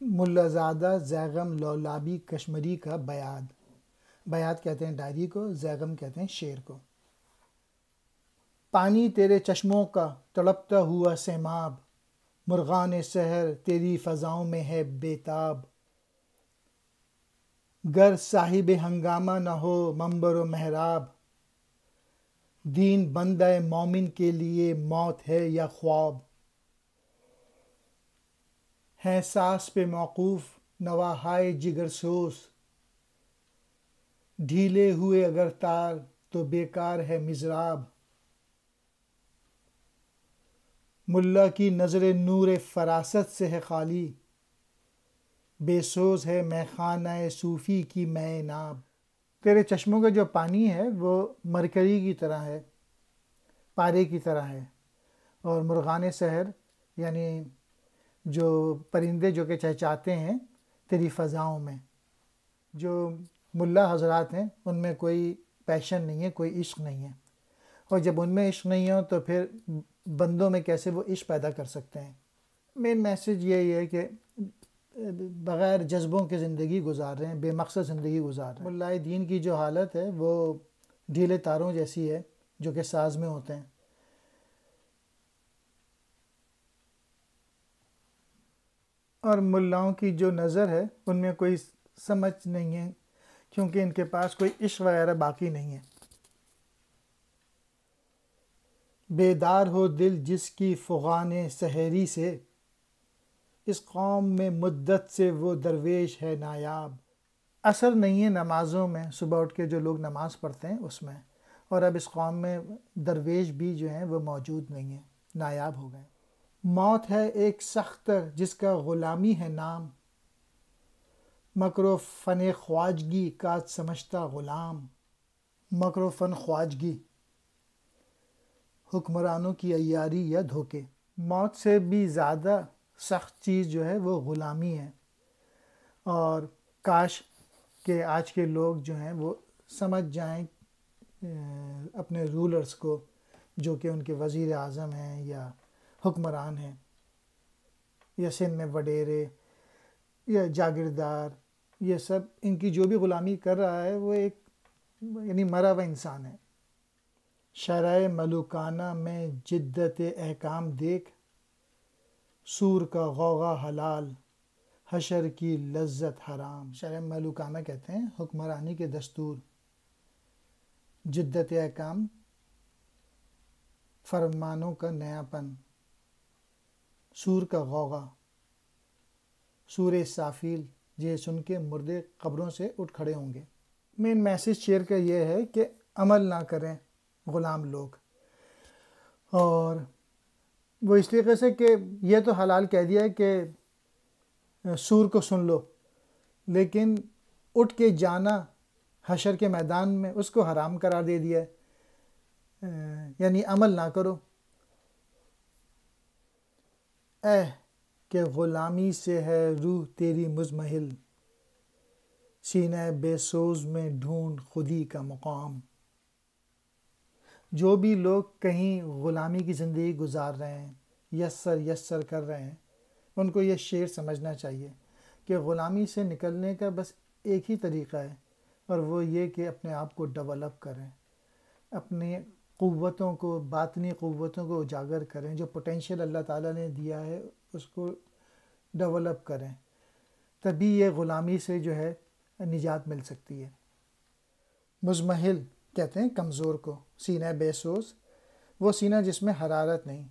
ملا زادہ زیغم لولابی کشمری کا بیاد. بیاد کہتے ہیں ڈائری کو، زیغم کہتے ہیں شعر کو. پانی تیرے چشموں کا تڑپتا ہوا سیماب، مرغان سحر تیری فضاؤں میں ہے بےتاب. گر صاحب ہنگامہ نہ ہو منبر و محراب، دین بندہ مومن کے لیے موت ہے یا خواب. ہیں ساس پہ موقوف نواہائے جگر سوز، ڈھیلے ہوئے اگر تار تو بیکار ہے مضراب. ملا کی نظر نور فراست سے ہے خالی، بے سوز ہے میخانہ صوفی کی مے ناب. تیرے چشموں کا جو پانی ہے وہ مرکری کی طرح ہے، پارے کی طرح ہے. اور مرغان سحر یعنی جو پرندے جو کہ چہچاتے ہیں تیری فضاؤں میں. جو ملا حضرات ہیں ان میں کوئی پیشن نہیں ہے، کوئی عشق نہیں ہے، اور جب ان میں عشق نہیں ہو تو پھر بندوں میں کیسے وہ عشق پیدا کر سکتے ہیں. مین میسج یہی ہے کہ بغیر جذبوں کے زندگی گزار رہے ہیں، بے مقصد زندگی گزار رہے ہیں. ملائے دین کی جو حالت ہے وہ ڈھیلے تاروں جیسی ہے جو کہ ساز میں ہوتے ہیں. اور ملاؤں کی جو نظر ہے ان میں کوئی سمجھ نہیں ہے، کیونکہ ان کے پاس کوئی عشق وغیرہ باقی نہیں ہے. بیدار ہو دل جس کی فغان سحری سے، اس قوم میں مدت سے وہ درویش ہے نایاب. اثر نہیں ہے نمازوں میں، صبح اٹھ کے جو لوگ نماز پڑھتے ہیں اس میں، اور اب اس قوم میں درویش بھی جو ہیں وہ موجود نہیں ہیں، نایاب ہو گئے. موت ہے ایک سختر جس کا غلامی ہے نام، مکر و فن خواجگی کاج سمجھتا غلام. مکر و فن خواجگی، حکمرانوں کی عیاری یا دھوکے. موت سے بھی زیادہ سخت چیز جو ہے وہ غلامی ہے. اور کاش کہ آج کے لوگ جو ہیں وہ سمجھ جائیں اپنے رولرز کو، جو کہ ان کے وزیر اعظم ہیں یا حکمران ہیں، یا سندھ میں وڈیرے یا جاگیردار، یہ سب ان کی جو بھی غلامی کر رہا ہے وہ ایک یعنی مرا ہوا انسان ہے. شرع ملوکانہ میں جدت احکام دیکھ، سور کا غوغا حلال حشر کی لذت حرام. شرع ملوکانہ کہتے ہیں حکمرانی کے دستور، جدت احکام فرمانوں کا نیا پن، سور کا غوغا، سور اسرافیل یہ سن کے مردے قبروں سے اٹھ کھڑے ہوں گے. مین میسج شیئر کا یہ ہے کہ عمل نہ کریں غلام لوگ. اور وہ اس طریقے سے کہ یہ تو حلال کہہ دیا ہے کہ سور کو سن لو، لیکن اٹھ کے جانا حشر کے میدان میں اس کو حرام قرار دے دیا ہے، یعنی عمل نہ کرو. اے کہ غلامی سے ہے روح تیری مزمحل، سینہ بے سوز میں ڈھونڈ خودی کا مقام. جو بھی لوگ کہیں غلامی کی زندگی گزار رہے ہیں، یسر کر رہے ہیں، ان کو یہ شعر سمجھنا چاہیے کہ غلامی سے نکلنے کا بس ایک ہی طریقہ ہے، اور وہ یہ کہ اپنے آپ کو ڈیولپ کریں، اپنی قوتوں کو، باطنی قوتوں کو اجاگر کریں، جو پوٹینشیل اللہ تعالیٰ نے دیا ہے اس کو ڈیولپ کریں، تبھی یہ غلامی سے جو ہے نجات مل سکتی ہے. مزمحل کہتے ہیں کمزور کو، سینہ بے سوز وہ سینہ جس میں حرارت نہیں.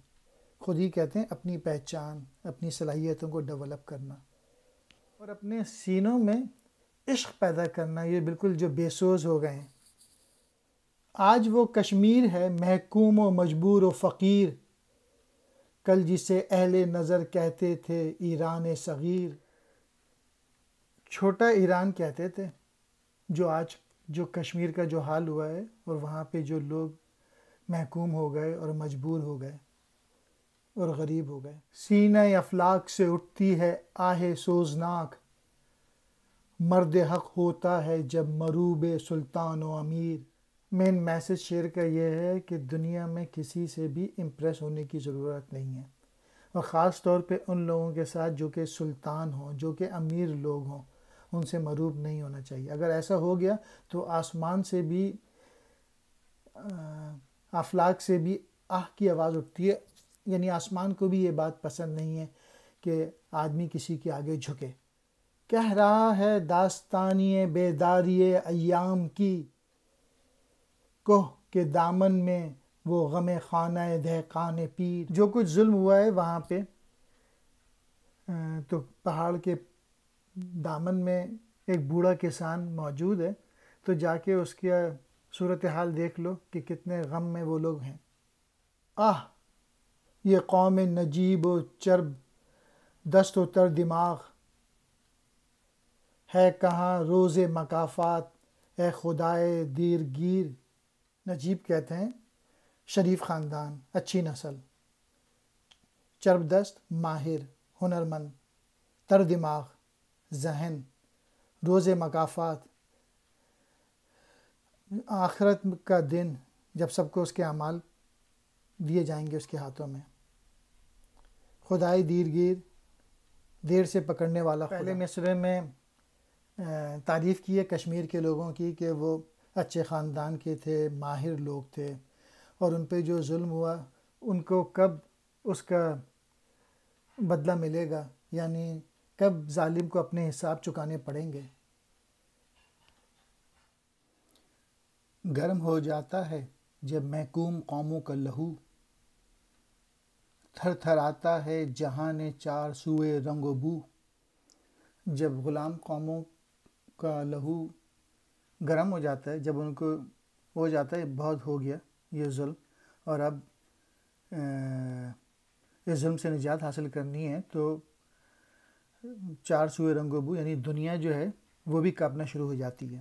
خود ہی کہتے ہیں اپنی پہچان، اپنی صلاحیتوں کو ڈیولپ کرنا اور اپنے سینوں میں عشق پیدا کرنا. یہ بالکل جو بے سوز ہو گئے ہیں. آج وہ کشمیر ہے محکوم و مجبور و فقیر، کل جسے اہل نظر کہتے تھے ایران صغیر. چھوٹا ایران کہتے تھے، جو آج جو کشمیر کا جو حال ہوا ہے، اور وہاں پہ جو لوگ محکوم ہو گئے اور مجبور ہو گئے اور غریب ہو گئے. سینہ افلاک سے اٹھتی ہے آہ سوزناک، مرد حق ہوتا ہے جب مروب سلطان و امیر. مین میسج شیئر کا یہ ہے کہ دنیا میں کسی سے بھی امپریس ہونے کی ضرورت نہیں ہے، اور خاص طور پہ ان لوگوں کے ساتھ جو کہ سلطان ہوں، جو کہ امیر لوگ ہوں، ان سے مروب نہیں ہونا چاہیے۔ اگر ایسا ہو گیا تو آسمان سے بھی افلاک سے بھی آہ کی آواز اٹھتی ہے، یعنی آسمان کو بھی یہ بات پسند نہیں ہے کہ آدمی کسی کے آگے جھکے۔ کہہ رہا ہے داستانی بیداری ایام کی، کوہ کے دامن میں وہ غم خانہ دہقان پیر۔ جو کچھ ظلم ہوا ہے وہاں پہ تو پہاڑ کے دامن میں ایک بوڑھا کسان موجود ہے، تو جا کے اس کی صورتحال دیکھ لو کہ کتنے غم میں وہ لوگ ہیں۔ آہ یہ قوم نجیب و چرب دست و تر دماغ، ہے کہاں روز مکافات اے خدائے دیرگیر۔ نجیب کہتے ہیں شریف خاندان، اچھی نسل، چرب دست ماہر، ہنرمند، تر دماغ ذہن، روز مکافات آخرت کا دن جب سب کو اس کے اعمال دیے جائیں گے اس کے ہاتھوں میں۔ خدائے دیرگیر، دیر سے پکڑنے والا خدا۔ پہلے مصرے میں تعریف کی ہے کشمیر کے لوگوں کی کہ وہ اچھے خاندان کے تھے، ماہر لوگ تھے، اور ان پہ جو ظلم ہوا ان کو کب اس کا بدلہ ملے گا، یعنی کب ظالم کو اپنے حساب چکانے پڑیں گے۔ گرم ہو جاتا ہے جب محکوم قوموں کا لہو، تھر تھر آتا ہے جہاں چار سوئے رنگ و بو۔ جب غلام قوموں کا لہو گرم ہو جاتا ہے، جب ان کو ہو جاتا ہے بہت ہو گیا یہ ظلم، اور اب اس ظلم سے نجات حاصل کرنی ہے، تو چار سوئے رنگ و بو یعنی دنیا جو ہے وہ بھی کانپنا شروع ہو جاتی ہے۔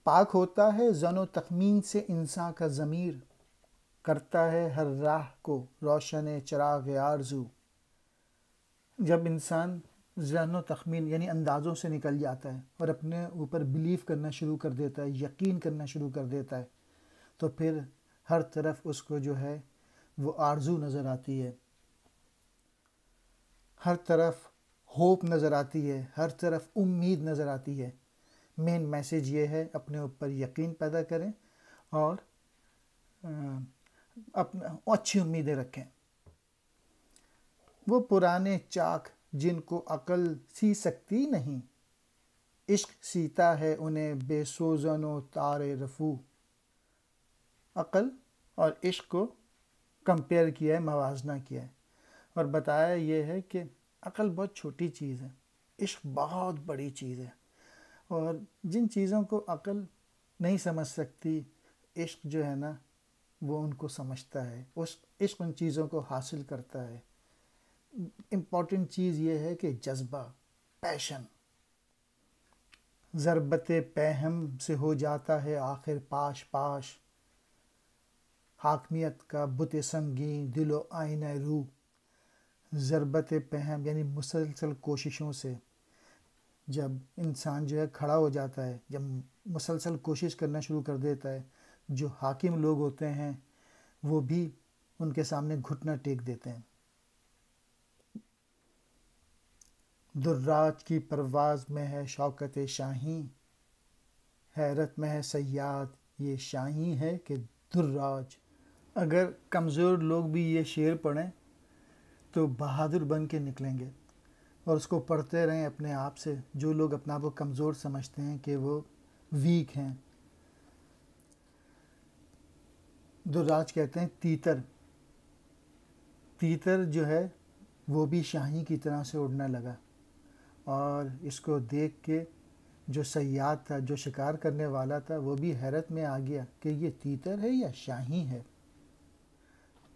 پاک ہوتا ہے ظن و تخمین سے انسان کا ضمیر، کرتا ہے ہر راہ کو روشن چراغ آرزو۔ جب انسان ظن و تخمین یعنی اندازوں سے نکل جاتا ہے اور اپنے اوپر بلیف کرنا شروع کر دیتا ہے، یقین کرنا شروع کر دیتا ہے، تو پھر ہر طرف اس کو جو ہے وہ آرزو نظر آتی ہے، ہر طرف ہوپ نظر آتی ہے، ہر طرف امید نظر آتی ہے۔ مین میسیج یہ ہے اپنے اوپر یقین پیدا کریں اور اچھی امیدیں رکھیں۔ وہ پرانے چاک جن کو عقل سی سکتی نہیں، عشق سیتا ہے انہیں بے سوزن و تار رفو۔ عقل اور عشق کو کمپیئر کیا ہے، موازنہ کیا ہے، اور بتایا یہ ہے کہ عقل بہت چھوٹی چیز ہے، عشق بہت بڑی چیز ہے، اور جن چیزوں کو عقل نہیں سمجھ سکتی، عشق جو ہے نا وہ ان کو سمجھتا ہے، عشق ان چیزوں کو حاصل کرتا ہے۔ امپورٹنٹ چیز یہ ہے کہ جذبہ، پیشن، ضربت پہم سے ہو جاتا ہے آخر پاش پاش، حاکمیت کا بت سنگین دل و آئینہ روح۔ ضربت پہم یعنی مسلسل کوششوں سے جب انسان جو ہے کھڑا ہو جاتا ہے، جب مسلسل کوشش کرنا شروع کر دیتا ہے، جو حاکم لوگ ہوتے ہیں وہ بھی ان کے سامنے گھٹنا ٹیک دیتے ہیں۔ دراج کی پرواز میں ہے شوکت شاہین، حیرت میں ہے صیاد یہ شاہین ہے کہ دراج۔ اگر کمزور لوگ بھی یہ شعر پڑھیں تو بہادر بن کے نکلیں گے، اور اس کو پڑھتے رہیں اپنے آپ سے۔ جو لوگ اپنا آپ کو کمزور سمجھتے ہیں کہ وہ ویک ہیں، دراج کہتے ہیں تیتر۔ تیتر جو ہے وہ بھی شاہین کی طرح سے اڑنے لگا، اور اس کو دیکھ کے جو صیاد تھا، جو شکار کرنے والا تھا، وہ بھی حیرت میں آ گیا کہ یہ تیتر ہے یا شاہین ہے۔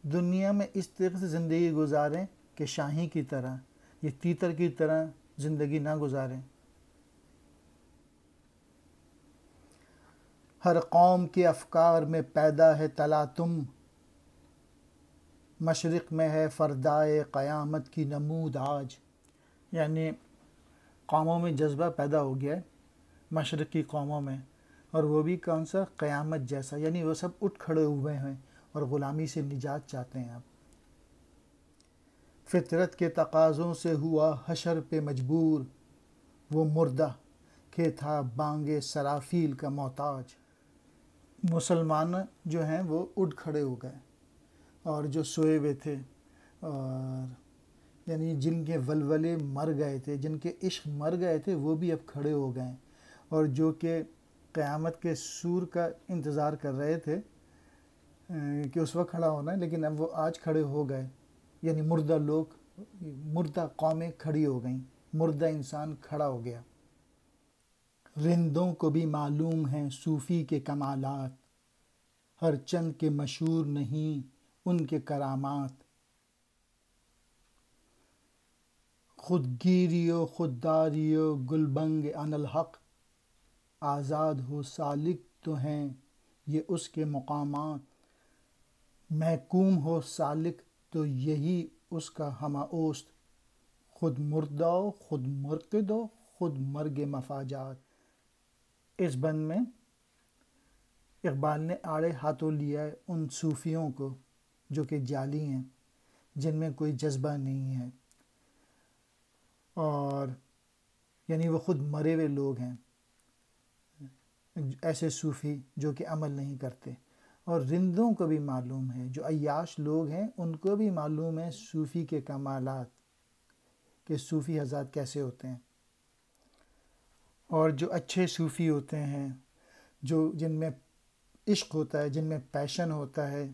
دنیا میں اس طرح سے زندگی گزاریں کہ شاہین کی طرح، یہ تیتر کی طرح زندگی نہ گزاریں۔ ہر قوم کے افکار میں پیدا ہے تلاطم، مشرق میں ہے فردائے قیامت کی نمود آج۔ یعنی قوموں میں جذبہ پیدا ہو گیا ہے، مشرق کی قوموں میں، اور وہ بھی کون سا؟ قیامت جیسا، یعنی وہ سب اٹھ کھڑے ہوئے ہیں اور غلامی سے نجات چاہتے ہیں اب۔ فطرت کے تقاضوں سے ہوا حشر پہ مجبور، وہ مردہ کہ تھا بانگ سرافیل کا محتاج۔ مسلمان جو ہیں وہ اٹھ کھڑے ہو گئے، اور جو سوئے ہوئے تھے، اور یعنی جن کے ولولے مر گئے تھے، جن کے عشق مر گئے تھے، وہ بھی اب کھڑے ہو گئے، اور جو کہ قیامت کے سور کا انتظار کر رہے تھے کہ اس وقت کھڑا ہونا ہے، لیکن اب وہ آج کھڑے ہو گئے، یعنی مردہ لوگ، مردہ قومیں کھڑی ہو گئیں، مردہ انسان کھڑا ہو گیا۔ رندوں کو بھی معلوم ہیں صوفی کے کمالات، ہر چند کے مشہور نہیں ان کے کرامات۔ خودگیری و خودداری و گلبنگ انالحق، آزاد ہو سالک تو ہیں یہ اس کے مقامات۔ محکوم ہو سالک تو یہی اس کا ہمہ اوست، خود مردہ و خود مرقد و خود مرگ مفاجات۔ اس بند میں اقبال نے آڑے ہاتھوں لیا ہے ان صوفیوں کو جو کہ جعلی ہیں، جن میں کوئی جذبہ نہیں ہے، اور یعنی وہ خود مرے ہوئے لوگ ہیں، ایسے صوفی جو کہ عمل نہیں کرتے۔ اور رندوں کو بھی معلوم ہے، جو عیاش لوگ ہیں ان کو بھی معلوم ہے صوفی کے کمالات، کہ صوفی حضرات کیسے ہوتے ہیں۔ اور جو اچھے صوفی ہوتے ہیں، جن میں عشق ہوتا ہے، جن میں پیشن ہوتا ہے،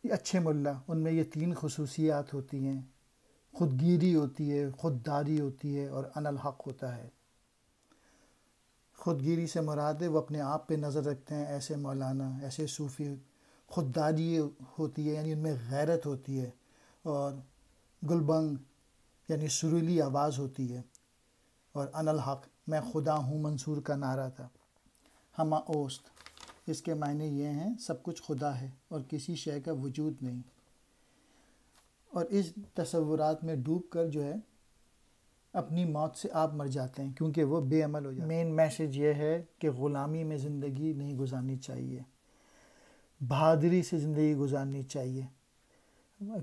اچھے ملا، ان میں یہ تین خصوصیات ہوتی ہیں، خودگیری ہوتی ہے، خودداری ہوتی ہے، اور انالحق ہوتا ہے۔ خودگیری سے مراد ہے وہ اپنے آپ پہ نظر رکھتے ہیں، ایسے مولانا، ایسے صوفی۔ خودداری ہوتی ہے یعنی ان میں غیرت ہوتی ہے، اور گلبنگ یعنی سریلی آواز ہوتی ہے، اور انالحق میں خدا ہوں منصور کا نعرہ تھا۔ ہمہ اوست، اس کے معنی یہ ہیں سب کچھ خدا ہے اور کسی شے کا وجود نہیں۔ اور اس تصورات میں ڈوب کر جو ہے اپنی موت سے آپ مر جاتے ہیں، کیونکہ وہ بے عمل ہو جاتے ہیں۔ مین میسیج یہ ہے کہ غلامی میں زندگی نہیں گزارنی چاہیے، بہادری سے زندگی گزارنی چاہیے،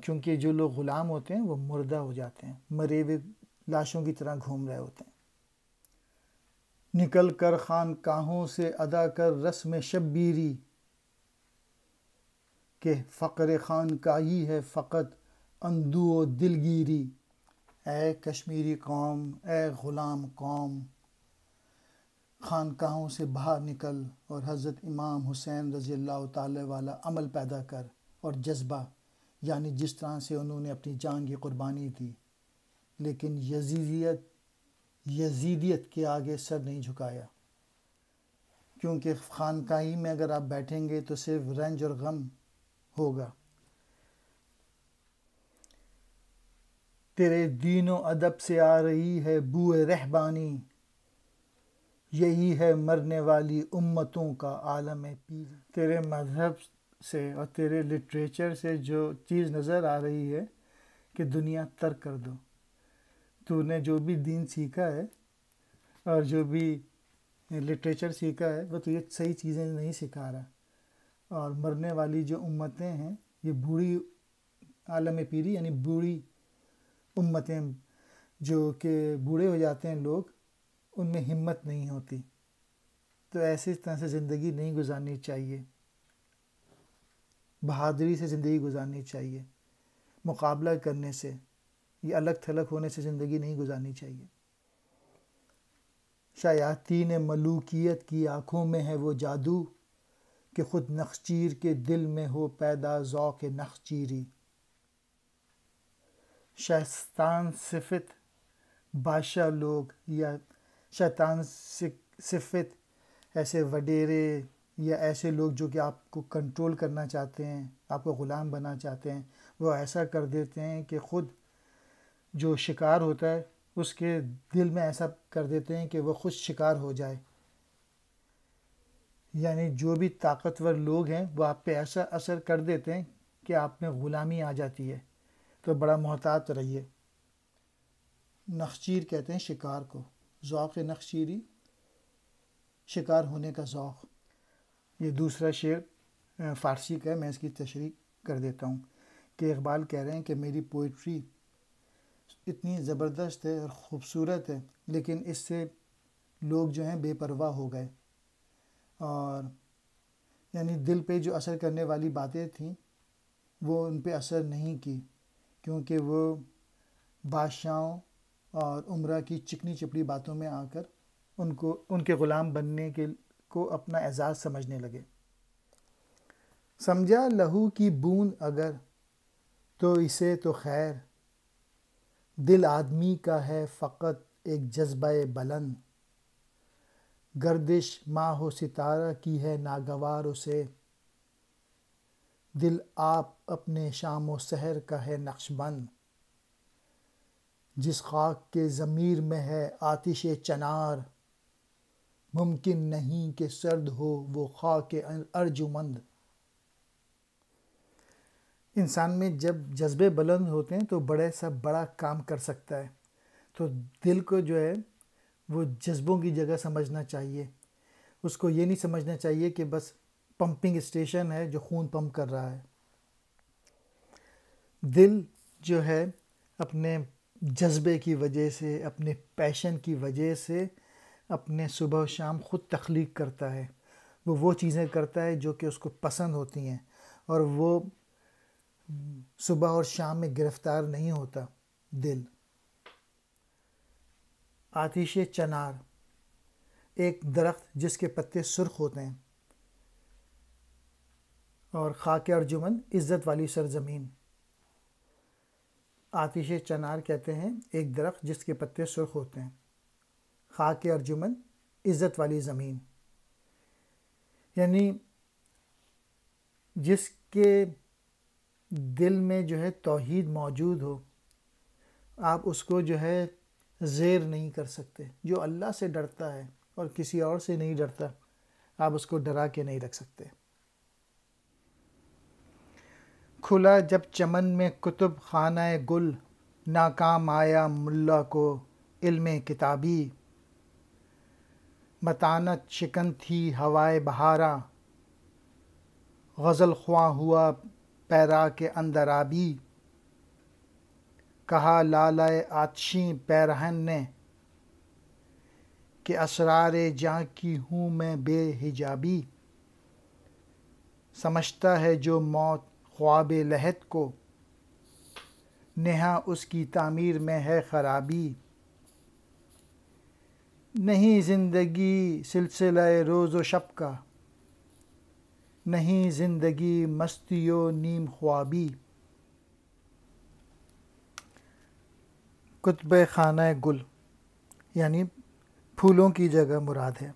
کیونکہ جو لوگ غلام ہوتے ہیں وہ مردہ ہو جاتے ہیں، مرے ہوئے لاشوں کی طرح گھوم رہے ہوتے ہیں۔ نکل کر خانقاہوں سے ادا کر رسم شبیری، کہ فقر خانقاہی ہے فقط اندو و دلگیری۔ اے کشمیری قوم، اے غلام قوم، خانقاہوں سے باہر نکل اور حضرت امام حسین رضی اللہ تعالی والا عمل پیدا کر اور جذبہ، یعنی جس طرح سے انہوں نے اپنی جان کی قربانی دی، لیکن یزیدیت کے آگے سر نہیں جھکایا، کیونکہ خانقاہی میں اگر آپ بیٹھیں گے تو صرف رنج اور غم ہوگا۔ تیرے دین و ادب سے آ رہی ہے بوئے رہبانی، یہی ہے مرنے والی امتوں کا عالم پیری۔ تیرے مذہب سے اور تیرے لٹریچر سے جو چیز نظر آ رہی ہے کہ دنیا ترک کر دو، تو نے جو بھی دین سیکھا ہے اور جو بھی لٹریچر سیکھا ہے وہ تو یہ صحیح چیزیں نہیں سکھا رہا، اور مرنے والی جو امتیں ہیں یہ بوڑھی عالم پیری یعنی بوڑھی امتیں، جو کہ بوڑھے ہو جاتے ہیں لوگ، ان میں ہمت نہیں ہوتی، تو ایسی طرح سے زندگی نہیں گزارنی چاہیے، بہادری سے زندگی گزارنی چاہیے، مقابلہ کرنے سے، یہ الگ تھلگ ہونے سے زندگی نہیں گزارنی چاہیے۔ شیاطین ملوکیت کی آنکھوں میں ہے وہ جادو، کہ خود نخچیر کے دل میں ہو پیدا ذوق نخچیری۔ شیطان صفت بادشاہ لوگ یا شیطان صفت ایسے وڈیرے یا ایسے لوگ جو کہ آپ کو کنٹرول کرنا چاہتے ہیں، آپ کو غلام بننا چاہتے ہیں، وہ ایسا کر دیتے ہیں کہ خود جو شکار ہوتا ہے اس کے دل میں ایسا کر دیتے ہیں کہ وہ خود شکار ہو جائے، یعنی جو بھی طاقتور لوگ ہیں وہ آپ پہ ایسا اثر کر دیتے ہیں کہ آپ میں غلامی آ جاتی ہے، تو بڑا محتاط رہیے۔ نخچیر کہتے ہیں شکار کو، ذوق نخچیری شکار ہونے کا ذوق۔ یہ دوسرا شعر فارسی کا ہے، میں اس کی تشریح کر دیتا ہوں کہ اقبال کہہ رہے ہیں کہ میری پوئٹری اتنی زبردست ہے اور خوبصورت ہے، لیکن اس سے لوگ جو ہیں بے پرواہ ہو گئے، اور یعنی دل پہ جو اثر کرنے والی باتیں تھیں وہ ان پہ اثر نہیں کی، کیونکہ وہ بادشاہوں اور عمرہ کی چکنی چپڑی باتوں میں آ کر ان کے غلام بننے کو اپنا اعزاز سمجھنے لگے۔ سمجھا لہو کی بوند اگر تو اسے تو خیر، دل آدمی کا ہے فقط ایک جذبہ بلند، گردش ماہ و ستارہ کی ہے ناگوار اسے، دل آپ اپنے شام و سحر کا ہے نقش بند، جس خاک کے ضمیر میں ہے آتش چنار، ممکن نہیں کہ سرد ہو وہ خاک ارجمند۔ انسان میں جب جذبے بلند ہوتے ہیں تو بڑے سا بڑا کام کر سکتا ہے، تو دل کو جو ہے وہ جذبوں کی جگہ سمجھنا چاہیے۔ اس کو یہ نہیں سمجھنا چاہیے کہ بس پمپنگ اسٹیشن ہے جو خون پمپ کر رہا ہے۔ دل جو ہے اپنے جذبے کی وجہ سے، اپنے پیشن کی وجہ سے اپنے صبح و شام خود تخلیق کرتا ہے، وہ چیزیں کرتا ہے جو کہ اس کو پسند ہوتی ہیں، اور وہ صبح اور شام میں گرفتار نہیں ہوتا دل۔ آتش چنار، ایک درخت جس کے پتے سرخ ہوتے ہیں، اور خاک ارجمند، عزت والی سرزمین۔ آتش چنار کہتے ہیں ایک درخت جس کے پتے سرخ ہوتے ہیں، خاک ارجمند، عزت والی زمین، یعنی جس کے دل میں جو ہے توحید موجود ہو، آپ اس کو جو ہے زیر نہیں کر سکتے۔ جو اللہ سے ڈرتا ہے اور کسی اور سے نہیں ڈرتا، آپ اس کو ڈرا کے نہیں رکھ سکتے۔ کھلا جب چمن میں کتب خانہ گل، ناکام آیا ملا کو علم کتابی، متانت شکن تھی ہوائے بہارا، غزل خواں ہوا پیرا کے اندر آبی، کہا لالۂ آتشیں پیرہن نے کہ اسرار جاں کی ہوں میں بے حجابی، سمجھتا ہے جو موت خواب لحد کو، نہاں اس کی تعمیر میں ہے خرابی، نہیں زندگی سلسلہ روز و شب کا، نہیں زندگی مستی و نیم خوابی۔ کتب خانہ گل یعنی پھولوں کی جگہ مراد ہے۔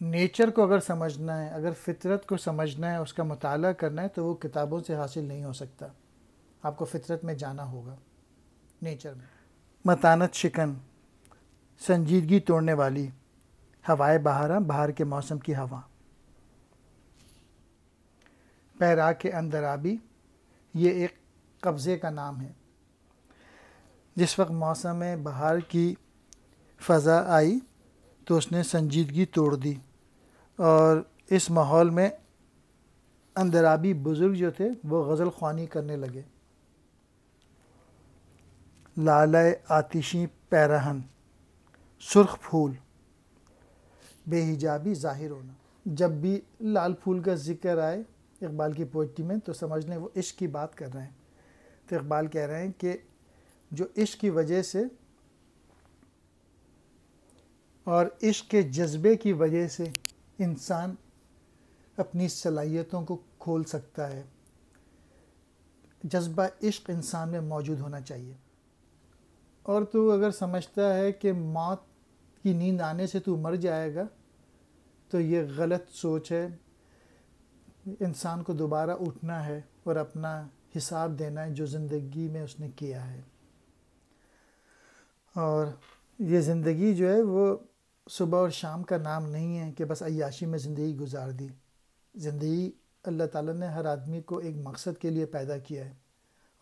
نیچر کو اگر سمجھنا ہے، اگر فطرت کو سمجھنا ہے، اس کا مطالعہ کرنا ہے، تو وہ کتابوں سے حاصل نہیں ہو سکتا۔ آپ کو فطرت میں جانا ہوگا، نیچر میں۔ متانت شکن، سنجیدگی توڑنے والی، ہوائے بہارا، بہار کے موسم کی ہوا۔ پیرا کے اندر آبی، یہ ایک قبضے کا نام ہے۔ جس وقت موسم بہار کی فضا آئی تو اس نے سنجیدگی توڑ دی، اور اس ماحول میں اندرابی بزرگ جو تھے وہ غزل خوانی کرنے لگے۔ لالۂ آتشیں پیرہن، سرخ پھول، بے حجابی ظاہر ہونا۔ جب بھی لال پھول کا ذکر آئے اقبال کی پوئٹری میں تو سمجھ لیں وہ عشق کی بات کر رہے ہیں۔ تو اقبال کہہ رہے ہیں کہ جو عشق کی وجہ سے اور عشق کے جذبے کی وجہ سے انسان اپنی صلاحیتوں کو کھول سکتا ہے، جذبہ عشق انسان میں موجود ہونا چاہیے۔ اور تو اگر سمجھتا ہے کہ موت کی نیند آنے سے تو مر جائے گا تو یہ غلط سوچ ہے۔ انسان کو دوبارہ اٹھنا ہے اور اپنا حساب دینا ہے جو زندگی میں اس نے کیا ہے، اور یہ زندگی جو ہے وہ صبح اور شام کا نام نہیں ہے کہ بس عیاشی میں زندگی گزار دی۔ زندگی اللہ تعالیٰ نے ہر آدمی کو ایک مقصد کے لیے پیدا کیا ہے،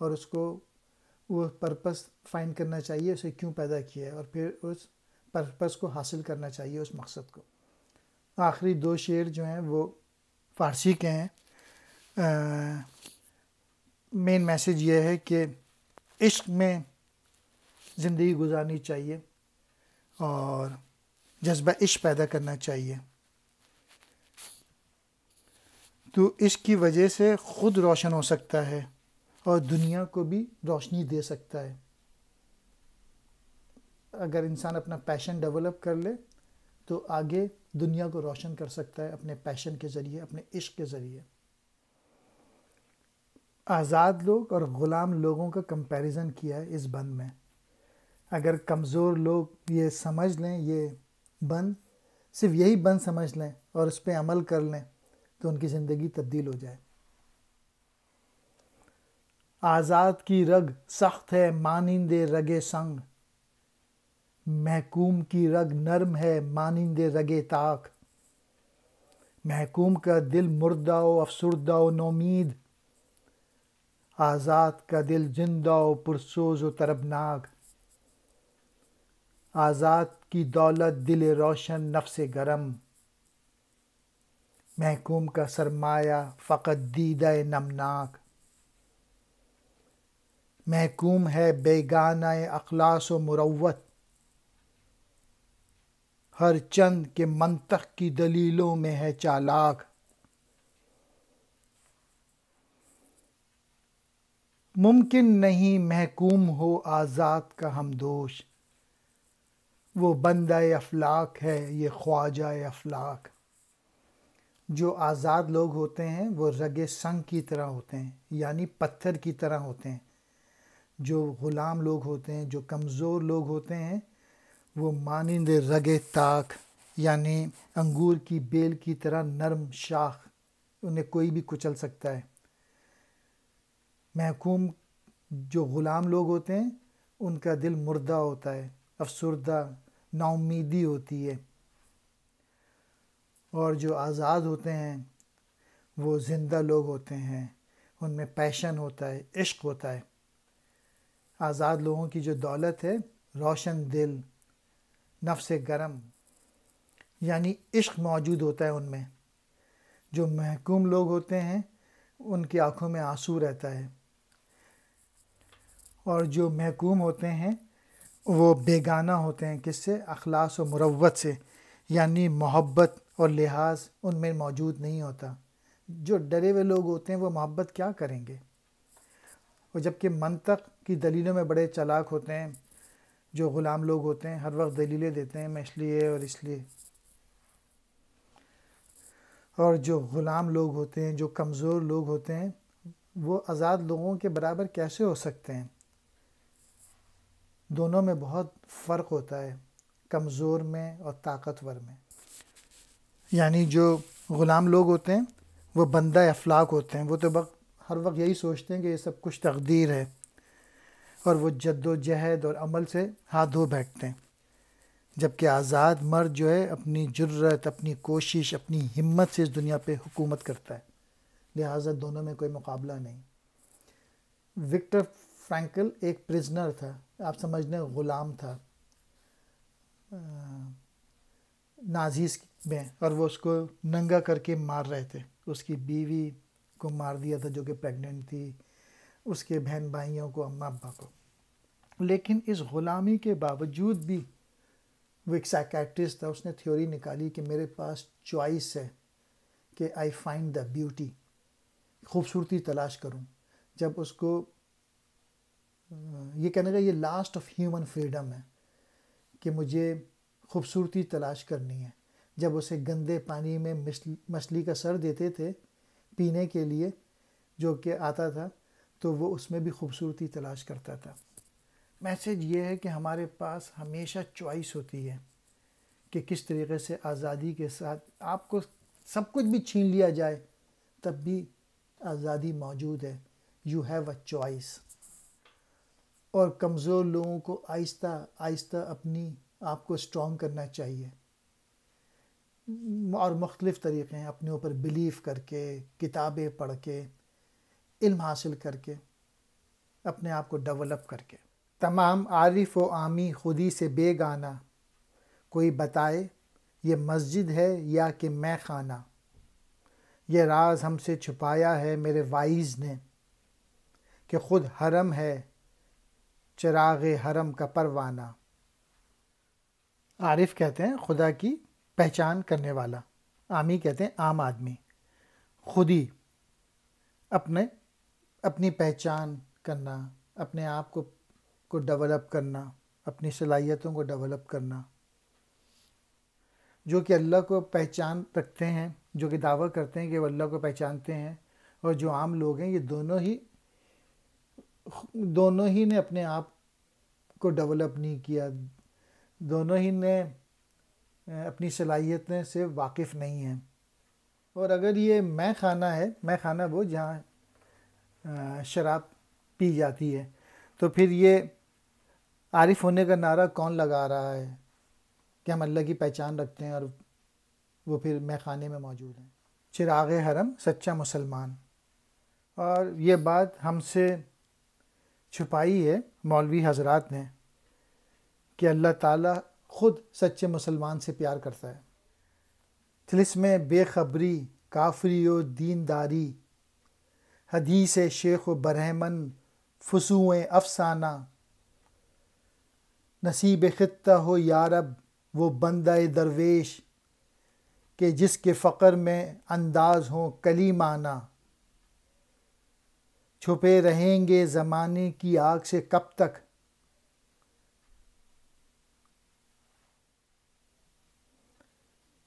اور اس کو وہ پرپس فائنڈ کرنا چاہیے اسے کیوں پیدا کیا ہے، اور پھر اس پرپس کو حاصل کرنا چاہیے، اس مقصد کو۔ آخری دو شعر جو ہیں وہ فارسی کے ہیں۔ مین میسیج یہ ہے کہ عشق میں زندگی گزارنی چاہیے اور جذبہ عشق پیدا کرنا چاہیے. تو عشق کی وجہ سے خود روشن ہو سکتا ہے اور دنیا کو بھی روشنی دے سکتا ہے. اگر انسان اپنا پیشن ڈیولپ کر لے تو آگے دنیا کو روشن کر سکتا ہے اپنے پیشن کے ذریعے، اپنے عشق کے ذریعے. آزاد لوگ اور غلام لوگوں کا کمپیریزن کیا ہے اس بند میں. اگر کمزور لوگ یہ سمجھ لیں، یہ بند صرف یہی بند سمجھ لیں اور اس پہ عمل کر لیں تو ان کی زندگی تبدیل ہو جائے. آزاد کی رگ سخت ہے مانند رگ سنگ، محکوم کی رگ نرم ہے مانند رگ طاق. محکوم کا دل مردہ و افسردہ و نومید، آزاد کا دل زندہ و پرسوز و طربناک. آزاد کی دولت دل روشن نفس گرم، محکوم کا سرمایہ فقط دیدہ نمناک. محکوم ہے بیگانہ اخلاص و مروت، ہر چند کے منطق کی دلیلوں میں ہے چالاک. ممکن نہیں محکوم ہو آزاد کا ہمدوش، وہ بندہ افلاک ہے یہ خواجہ افلاک. جو آزاد لوگ ہوتے ہیں وہ رگ سنگ کی طرح ہوتے ہیں، یعنی پتھر کی طرح ہوتے ہیں. جو غلام لوگ ہوتے ہیں، جو کمزور لوگ ہوتے ہیں، وہ مانند رگ طاق یعنی انگور کی بیل کی طرح نرم شاخ، انہیں کوئی بھی کچل سکتا ہے. محکوم جو غلام لوگ ہوتے ہیں ان کا دل مردہ ہوتا ہے، افسردہ، نا امیدی ہوتی ہے. اور جو آزاد ہوتے ہیں وہ زندہ لوگ ہوتے ہیں، ان میں پیشن ہوتا ہے، عشق ہوتا ہے. آزاد لوگوں کی جو دولت ہے روشن دل، نفس گرم، یعنی عشق موجود ہوتا ہے ان میں. جو محکوم لوگ ہوتے ہیں ان کی آنکھوں میں آنسو رہتا ہے. اور جو محکوم ہوتے ہیں وہ بیگانہ ہوتے ہیں، کس سے؟ اخلاص و مروت سے، یعنی محبت اور لحاظ ان میں موجود نہیں ہوتا. جو ڈرے ہوئے لوگ ہوتے ہیں وہ محبت کیا کریں گے؟ اور جبکہ منطق کی دلیلوں میں بڑے چالاک ہوتے ہیں. جو غلام لوگ ہوتے ہیں ہر وقت دلیلیں دیتے ہیں، میں اس لیے اور اس لیے. اور جو غلام لوگ ہوتے ہیں، جو کمزور لوگ ہوتے ہیں، وہ آزاد لوگوں کے برابر کیسے ہو سکتے ہیں؟ دونوں میں بہت فرق ہوتا ہے، کمزور میں اور طاقتور میں. یعنی جو غلام لوگ ہوتے ہیں وہ بندہ افلاک ہوتے ہیں، وہ تو ہر وقت یہی سوچتے ہیں کہ یہ سب کچھ تقدیر ہے، اور وہ جد و جہد اور عمل سے ہاتھ دھو بیٹھتے ہیں. جبکہ آزاد مرد جو ہے اپنی جرت، اپنی کوشش، اپنی ہمت سے اس دنیا پہ حکومت کرتا ہے. لہٰذا دونوں میں کوئی مقابلہ نہیں. وکٹر فرینکل ایک پرزنر تھا، آپ سمجھ لیں غلام تھا نازیز میں، اور وہ اس کو ننگا کر کے مار رہے تھے. اس کی بیوی کو مار دیا تھا جو کہ پریگننٹ تھی، اس کے بہن بھائیوں کو، اماں ابا کو. لیکن اس غلامی کے باوجود بھی وہ ایک سائیکیٹرسٹ تھا، اس نے تھیوری نکالی کہ میرے پاس چوائس ہے کہ آئی فائنڈ دا بیوٹی، خوبصورتی تلاش کروں. جب اس کو یہ کہنے کا یہ لاسٹ آف ہیومن فریڈم ہے کہ مجھے خوبصورتی تلاش کرنی ہے. جب اسے گندے پانی میں مچھلی کا سر دیتے تھے پینے کے لیے جو کہ آتا تھا، تو وہ اس میں بھی خوبصورتی تلاش کرتا تھا. میسیج یہ ہے کہ ہمارے پاس ہمیشہ چوائس ہوتی ہے کہ کس طریقے سے آزادی کے ساتھ آپ کو سب کچھ بھی چھین لیا جائے تب بھی آزادی موجود ہے. You have a choice. اور کمزور لوگوں کو آہستہ آہستہ اپنی آپ کو اسٹرانگ کرنا چاہیے، اور مختلف طریقے ہیں، اپنے اوپر بلیف کر کے، کتابیں پڑھ کے، علم حاصل کر کے، اپنے آپ کو ڈیولپ کر کے. تمام عارف و عامی خودی سے بے گانا، کوئی بتائے یہ مسجد ہے یا کہ میں خانہ. یہ راز ہم سے چھپایا ہے میرے وائز نے کہ خود حرم ہے چراغ حرم کا پروانہ۔ عارف کہتے ہیں خدا کی پہچان کرنے والا، عامی کہتے ہیں عام آدمی۔ خودی اپنی پہچان کرنا، اپنے آپ کو ڈیولپ کرنا، اپنی صلاحیتوں کو ڈیولپ کرنا۔ جو کہ اللہ کو پہچان رکھتے ہیں، جو کہ دعویٰ کرتے ہیں کہ وہ اللہ کو پہچانتے ہیں، اور جو عام لوگ ہیں، یہ دونوں ہی نے اپنے آپ کو ڈیولپ نہیں کیا، دونوں ہی نے اپنی صلاحیتیں سے واقف نہیں ہیں۔ اور اگر یہ میں خانہ وہ جہاں شراب پی جاتی ہے، تو پھر یہ عارف ہونے کا نعرہ کون لگا رہا ہے کہ ہم اللہ کی پہچان رکھتے ہیں اور وہ پھر میں خانے میں موجود ہیں۔ چراغ حرم سچا مسلمان۔ اور یہ بات ہم سے چھپائی ہے مولوی حضرات نے کہ اللہ تعالیٰ خود سچے مسلمان سے پیار کرتا ہے۔ طلسم بے خبری کافری و دینداری، حدیث شیخ و برہمن فسوع افسانہ، نصیب خطہ ہو یارب وہ بندہ درویش کہ جس کے فقر میں انداز ہوں کلیمانہ، چھپے رہیں گے زمانے کی آگ سے کب تک،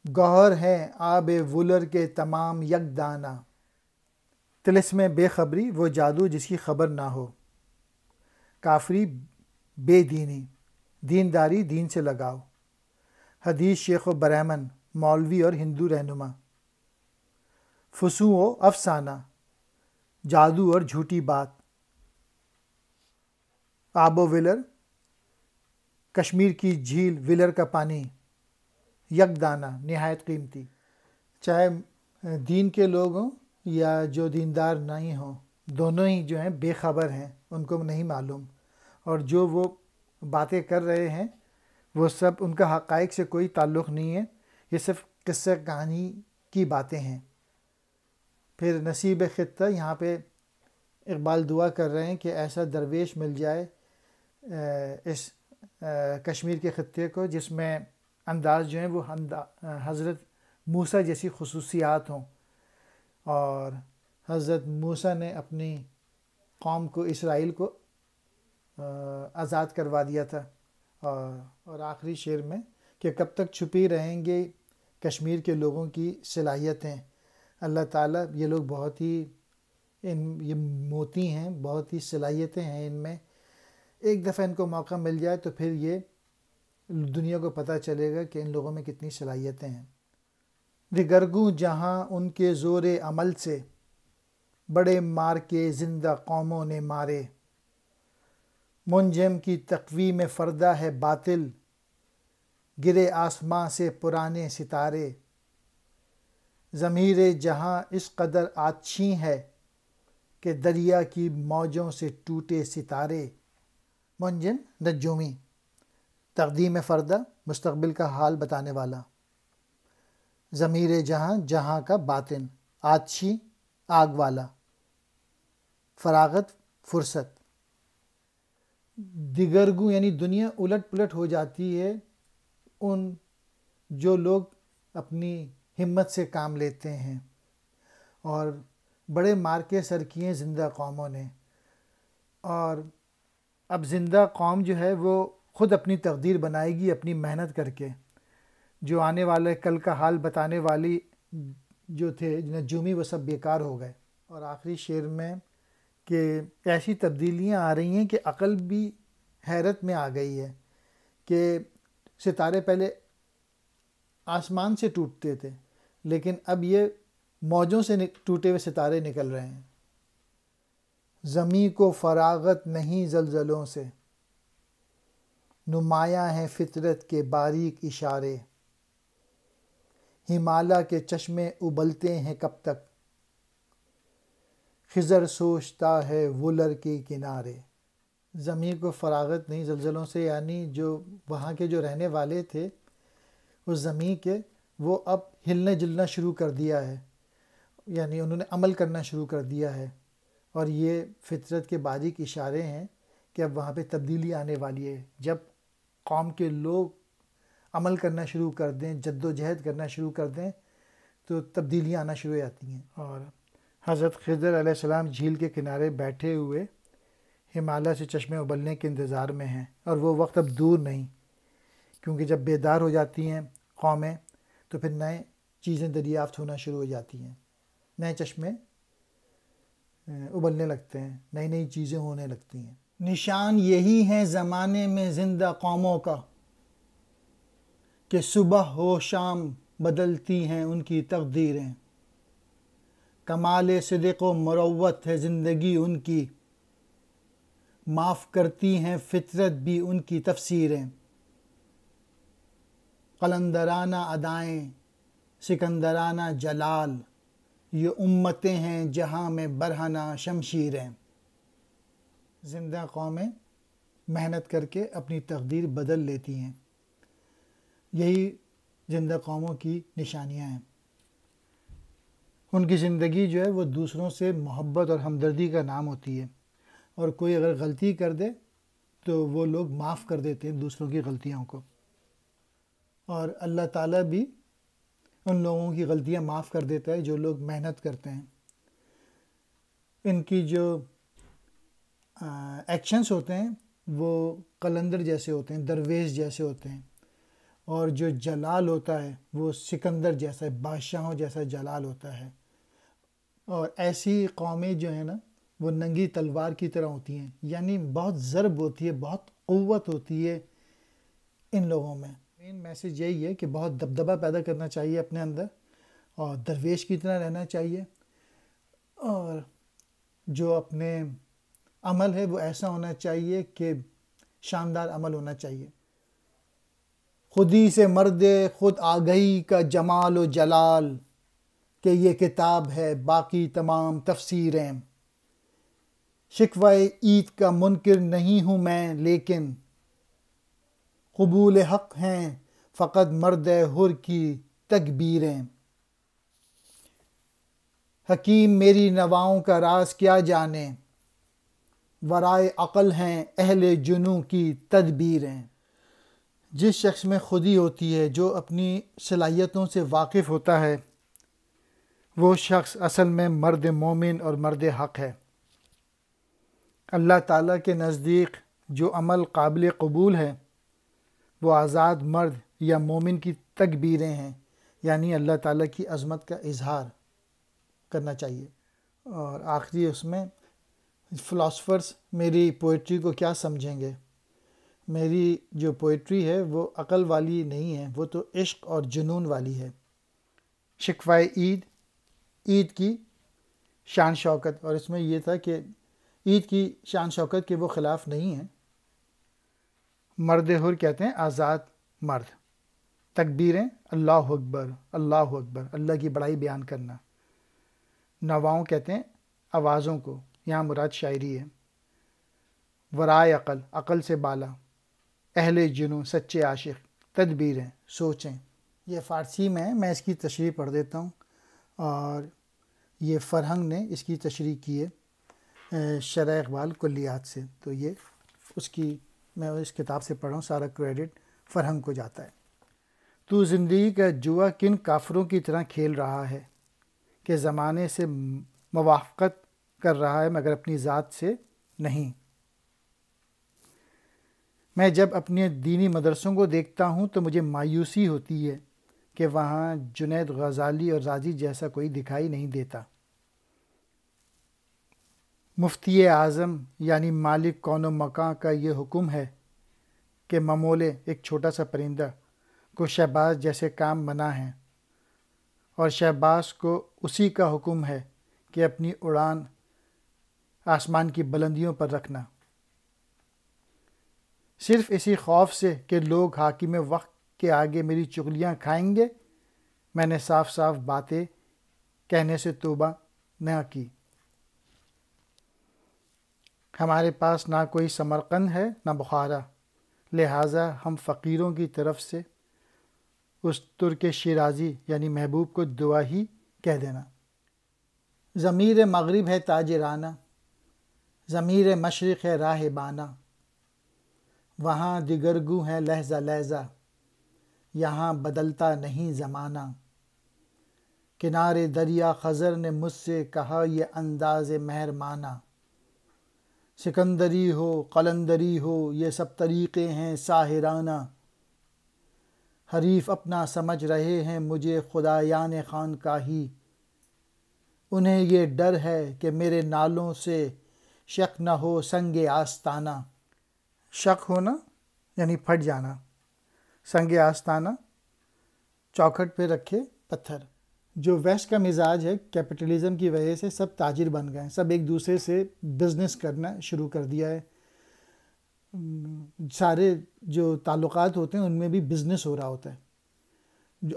گوہر ہیں آب ولر کے تمام یک دانہ۔ طلسم بے خبری وہ جادو جس کی خبر نہ ہو، کافری بے دینی، دینداری دین سے لگاؤ، حدیث شیخ و برہمن مولوی اور ہندو رہنما، فسوع و افسانہ جادو اور جھوٹی بات، آب و ولر کشمیر کی جھیل ولر کا پانی، یک دانہ نہایت قیمتی۔ چاہے دین کے لوگ ہوں یا جو دیندار نہیں ہوں، دونوں ہی جو ہیں بے خبر ہیں، ان کو نہیں معلوم، اور جو وہ باتیں کر رہے ہیں وہ سب ان کا حقائق سے کوئی تعلق نہیں ہے، یہ صرف قصہ کہانی کی باتیں ہیں۔ پھر نصیب خطہ، یہاں پہ اقبال دعا کر رہے ہیں کہ ایسا درویش مل جائے اس کشمیر کے خطے کو جس میں انداز جو ہیں وہ حضرت موسیٰ جیسی خصوصیات ہوں، اور حضرت موسیٰ نے اپنی قوم کو، اسرائیل کو آزاد کروا دیا تھا۔ اور آخری شعر میں کہ کب تک چھپی رہیں گے کشمیر کے لوگوں کی صلاحیتیں، اللہ تعالیٰ یہ لوگ بہت ہی یہ موتی ہیں، بہت ہی صلاحیتیں ہیں ان میں، ایک دفعہ ان کو موقع مل جائے تو پھر یہ دنیا کو پتہ چلے گا کہ ان لوگوں میں کتنی صلاحیتیں ہیں۔ دگرگوں جہاں ان کے زور عمل سے، بڑے مار کے زندہ قوموں نے مارے، منجم کی تقویم فردہ ہے باطل، گرے آسماں سے پرانے ستارے، ضمیر جہاں اس قدر آتشیں ہے کہ دریا کی موجوں سے ٹوٹے ستارے۔ منجم نجومی، تقدیم فردہ مستقبل کا حال بتانے والا، ضمیر جہاں جہاں کا باطن، آتشی آگ والا، فراغت فرصت۔ دیگرگوں یعنی دنیا الٹ پلٹ ہو جاتی ہے ان جو لوگ اپنی ہمت سے کام لیتے ہیں، اور بڑے مارکے سر کیے زندہ قوموں نے، اور اب زندہ قوم جو ہے وہ خود اپنی تقدیر بنائے گی اپنی محنت کر کے۔ جو آنے والے کل کا حال بتانے والی جو تھے نجومی، وہ سب بیکار ہو گئے۔ اور آخری شعر میں کہ ایسی تبدیلیاں آ رہی ہیں کہ عقل بھی حیرت میں آ گئی ہے کہ ستارے پہلے آسمان سے ٹوٹتے تھے، لیکن اب یہ موجوں سے ٹوٹے ہوئے ستارے نکل رہے ہیں۔ زمیں کو فراغت نہیں زلزلوں سے، نمایاں ہیں فطرت کے باریک اشارے، ہمالیہ کے چشمے ابلتے ہیں کب تک، خضر سوچتا ہے ولر کے کنارے۔ زمین کو فراغت نہیں زلزلوں سے، یعنی جو وہاں کے جو رہنے والے تھے اس زمین کے، وہ اب ہلنا جلنا شروع کر دیا ہے، یعنی انہوں نے عمل کرنا شروع کر دیا ہے، اور یہ فطرت کے باریک اشارے ہیں کہ اب وہاں پہ تبدیلی آنے والی ہے. جب قوم کے لوگ عمل کرنا شروع کر دیں، جد و جہد کرنا شروع کر دیں، تو تبدیلیاں آنا شروع ہو جاتی ہیں. اور حضرت خضر علیہ السلام جھیل کے کنارے بیٹھے ہوئے ہمالیہ سے چشمے ابلنے کے انتظار میں ہیں، اور وہ وقت اب دور نہیں، کیونکہ جب بیدار ہو جاتی ہیں قومیں تو پھر نئے چیزیں دریافت ہونا شروع ہو جاتی ہیں، نئے چشمے ابلنے لگتے ہیں، نئی نئی چیزیں ہونے لگتی ہیں. نشان یہی ہیں زمانے میں زندہ قوموں کا کہ صبح و شام بدلتی ہیں ان کی تقدیریں. کمال صدق و مروت ہے زندگی ان کی، معاف کرتی ہیں فطرت بھی ان کی تفسیریں. قلندرانہ ادائیں سکندرانہ جلال، یہ امتیں ہیں جہاں میں برہنہ شمشیریں. زندہ قومیں محنت کر کے اپنی تقدیر بدل لیتی ہیں، یہی زندہ قوموں کی نشانیاں ہیں. ان کی زندگی جو ہے وہ دوسروں سے محبت اور ہمدردی کا نام ہوتی ہے، اور کوئی اگر غلطی کر دے تو وہ لوگ معاف کر دیتے ہیں دوسروں کی غلطیوں کو، اور اللہ تعالیٰ بھی ان لوگوں کی غلطیاں معاف کر دیتا ہے جو لوگ محنت کرتے ہیں. ان کی جو ایکشنز ہوتے ہیں وہ قلندر جیسے ہوتے ہیں، درویش جیسے ہوتے ہیں، اور جو جلال ہوتا ہے وہ سکندر جیسا ہے، بادشاہوں جیسا جلال ہوتا ہے. اور ایسی قومیں جو ہیں نا وہ ننگی تلوار کی طرح ہوتی ہیں، یعنی بہت ضرب ہوتی ہے، بہت قوت ہوتی ہے ان لوگوں میں. مین میسیج یہی ہے کہ بہت دبدبہ پیدا کرنا چاہیے اپنے اندر، اور درویش کی طرح رہنا چاہیے، اور جو اپنے عمل ہے وہ ایسا ہونا چاہیے کہ شاندار عمل ہونا چاہیے. خودی سے مرد خود آگہی کا جمال و جلال، کہ یہ کتاب ہے باقی تمام تفسیریں. شکوہ عید کا منکر نہیں ہوں میں، لیکن قبول حق ہیں فقط مرد حر کی تکبیریں. حکیم میری نواؤں کا راز کیا جانے، ورائے عقل ہیں اہل جنوں کی تدبیریں. جس شخص میں خودی ہوتی ہے، جو اپنی صلاحیتوں سے واقف ہوتا ہے، وہ شخص اصل میں مرد مومن اور مرد حق ہے. اللہ تعالیٰ کے نزدیک جو عمل قابل قبول ہے وہ آزاد مرد یا مومن کی تکبیریں ہیں، یعنی اللہ تعالیٰ کی عظمت کا اظہار کرنا چاہیے. اور آخری اس میں فلاسفرز میری پوئٹری کو کیا سمجھیں گے. میری جو پوئٹری ہے وہ عقل والی نہیں ہے، وہ تو عشق اور جنون والی ہے. شکوہ عید کی شان شوکت، اور اس میں یہ تھا کہ عید کی شان شوکت کے وہ خلاف نہیں ہیں. مرد حر کہتے ہیں آزاد مرد، تکبیریں اللہ اکبر اللہ اکبر، اللہ کی بڑائی بیان کرنا. نواؤں کہتے ہیں آوازوں کو، یہاں مراد شاعری ہے. ورائے عقل، عقل سے بالا. اہل جنوں، سچے عاشق. تدبیریں، سوچیں. یہ فارسی میں ہے، میں اس کی تشریح پڑھ دیتا ہوں. اور یہ فرہنگ نے اس کی تشریح کی ہے شرح اقبال کلیات سے، تو یہ میں اس کتاب سے پڑھا ہوں، سارا کریڈٹ فرہنگ کو جاتا ہے. تو زندگی کا جوا کن کافروں کی طرح کھیل رہا ہے کہ زمانے سے موافقت کر رہا ہے مگر اپنی ذات سے نہیں. میں جب اپنے دینی مدرسوں کو دیکھتا ہوں تو مجھے مایوسی ہوتی ہے کہ وہاں جنید غزالی اور رازی جیسا کوئی دکھائی نہیں دیتا. مفتی اعظم یعنی مالک کون و مکان کا یہ حکم ہے کہ ممولے ایک چھوٹا سا پرندہ کو شہباز جیسے کام منع ہیں، اور شہباز کو اسی کا حکم ہے کہ اپنی اڑان آسمان کی بلندیوں پر رکھنا. صرف اسی خوف سے کہ لوگ حاکم وقت کے آگے میری چغلیاں کھائیں گے، میں نے صاف صاف باتیں کہنے سے توبہ نہ کی. ہمارے پاس نہ کوئی سمرقند ہے نہ بخارا، لہٰذا ہم فقیروں کی طرف سے اس ترک شیرازی یعنی محبوب کو دعا ہی کہہ دینا. ضمیر مغرب ہے تاجرانہ، ضمیر مشرق ہے راہبانہ، وہاں دیگرگو ہے لہجہ لہجہ، یہاں بدلتا نہیں زمانہ۔ کنارے دریا خضر نے مجھ سے کہا یہ انداز مہربانہ، سکندری ہو قلندری ہو یہ سب طریقے ہیں ساحرانہ، حریف اپنا سمجھ رہے ہیں مجھے خدایان خانقاہی، انہیں یہ ڈر ہے کہ میرے نالوں سے شک نہ ہو سنگ آستانہ۔ شک ہونا یعنی پھٹ جانا، سنگ آستانہ چوکھٹ پہ رکھے پتھر۔ جو ویسٹ کا مزاج ہے، کیپٹلزم کی وجہ سے سب تاجر بن گئے ہیں، سب ایک دوسرے سے بزنس کرنا شروع کر دیا ہے، سارے جو تعلقات ہوتے ہیں ان میں بھی بزنس ہو رہا ہوتا ہے۔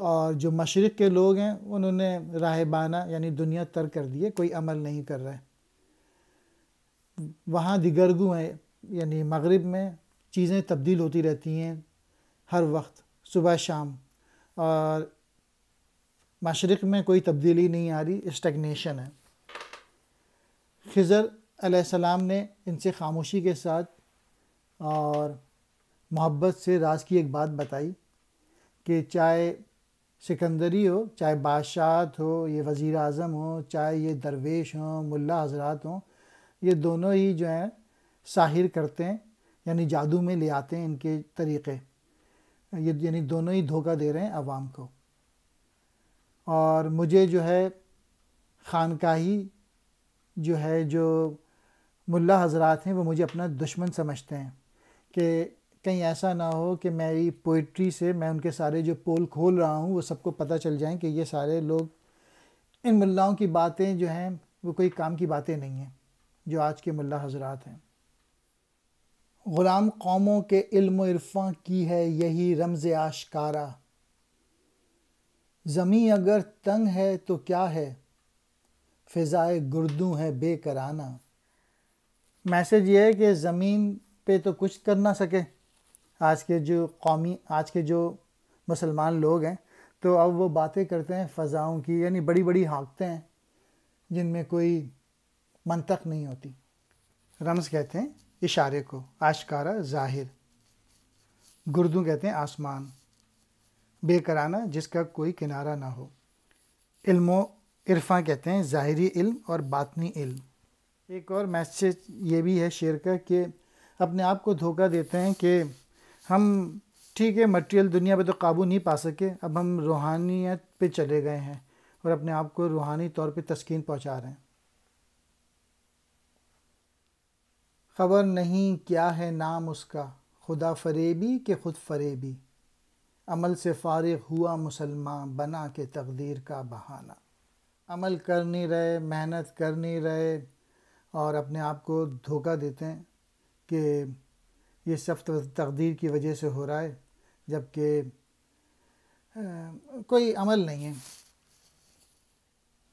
اور جو مشرق کے لوگ ہیں انہوں نے راہبانہ یعنی دنیا ترک کر دی ہے، کوئی عمل نہیں کر رہا ہے۔ وہاں دیگرگو ہیں یعنی مغرب میں چیزیں تبدیل ہوتی رہتی ہیں ہر وقت، صبح شام، اور مشرق میں کوئی تبدیلی نہیں آ رہی، اسٹیگنیشن ہے۔ خضر علیہ السلام نے ان سے خاموشی کے ساتھ اور محبت سے راز کی ایک بات بتائی کہ چاہے سکندری ہو، چاہے بادشاہت ہو، یہ وزیر اعظم ہو، چاہے یہ درویش ہوں، ملا حضرات ہوں، یہ دونوں ہی جو ہیں ساحر کرتے ہیں، یعنی جادو میں لے آتے ہیں ان کے طریقے، یہ یعنی دونوں ہی دھوکہ دے رہے ہیں عوام کو۔ اور مجھے جو ہے خانقاہی جو ہے، جو ملا حضرات ہیں وہ مجھے اپنا دشمن سمجھتے ہیں کہ کہیں ایسا نہ ہو کہ میری پوئٹری سے میں ان کے سارے جو پول کھول رہا ہوں وہ سب کو پتہ چل جائیں کہ یہ سارے لوگ، ان ملاؤں کی باتیں جو ہیں وہ کوئی کام کی باتیں نہیں ہیں جو آج کے ملا حضرات ہیں۔ غلام قوموں کے علم و عرفاں کی ہے یہی رمز آشکارا، زمیں اگر تنگ ہے تو کیا ہے فضائے گردوں ہے بے کرانہ۔ میسج یہ ہے کہ زمین پہ تو کچھ کر نہ سکے آج کے جو مسلمان لوگ ہیں، تو اب وہ باتیں کرتے ہیں فضاؤں کی، یعنی بڑی بڑی حقیقتیں ہیں جن میں کوئی منطق نہیں ہوتی۔ رمز کہتے ہیں اشارے کو، آشکارا ظاہر، گردوں کہتے ہیں آسمان، بے کرانہ جس کا کوئی کنارہ نہ ہو، علم و عرفاں کہتے ہیں ظاہری علم اور باطنی علم۔ ایک اور میسج یہ بھی ہے شعر کا کہ اپنے آپ کو دھوکہ دیتے ہیں کہ ہم ٹھیک ہے مٹیریل دنیا پہ تو قابو نہیں پا سکے، اب ہم روحانیت پہ چلے گئے ہیں اور اپنے آپ کو روحانی طور پہ تسکین پہنچا رہے ہیں۔ خبر نہیں کیا ہے نام اس کا، خدا فریبی کہ خود فریبی، عمل سے فارغ ہوا مسلمان بنا کے تقدیر کا بہانہ۔ عمل کر نہیں رہے، محنت کر نہیں رہے، اور اپنے آپ کو دھوکہ دیتے ہیں کہ یہ سب تقدیر کی وجہ سے ہو رہا ہے، جبکہ کوئی عمل نہیں ہے۔